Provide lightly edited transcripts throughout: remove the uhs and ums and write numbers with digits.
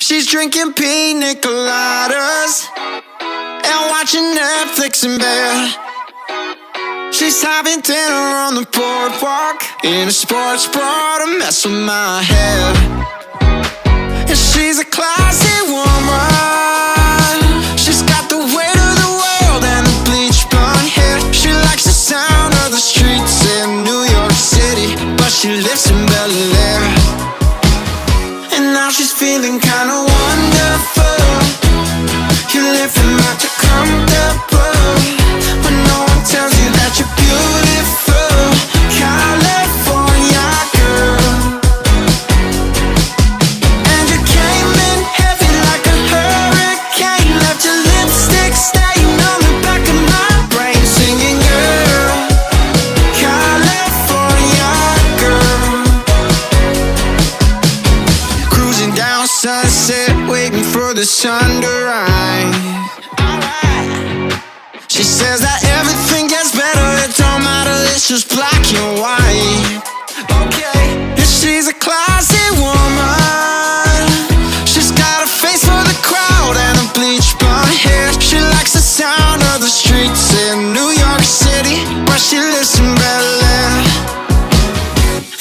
She's drinking pina coladas and watching Netflix in bed. She's having dinner on the boardwalk in a sports bra to mess with my head. And she's a classy woman. She's got the weight of the world and the bleach blonde hair. She likes the sound of the streets in New York City, but she lives in Bel Air. And now she's feeling kinda wonderful. You're living much too comfortable when no one tells you that you're beautiful. California girl. And you came in heavy like a hurricane. Left your lipstick stain on the back of my brain. Singing girl, California girl. Cruising down Sunset, waiting for the sun to rise. She says that everything gets better, it don't matter, it's just black and white. Okay. And she's a classy woman. She's got a face for the crowd and a bleach blonde hair. She likes the sound of the streets in New York City, but she lives in Bel Air.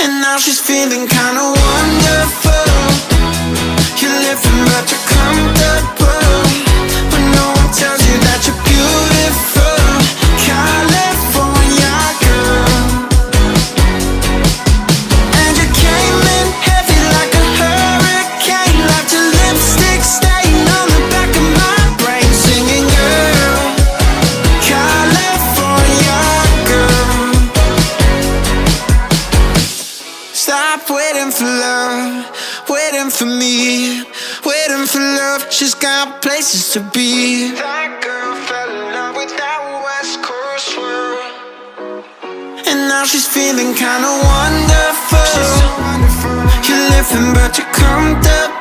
And now she's feeling kinda wonderful. You're living but you're comfortable when no one tells you that you're beautiful. California girl. And you came in heavy like a hurricane. Left your lipstick stain on the back of my brain. Singing girl, California girl. Stop waiting for love, waiting for me, waiting for love. She's got places to be. That girl fell in love with that West Coast world, and now she's feeling kinda wonderful. You're living but you're comfortable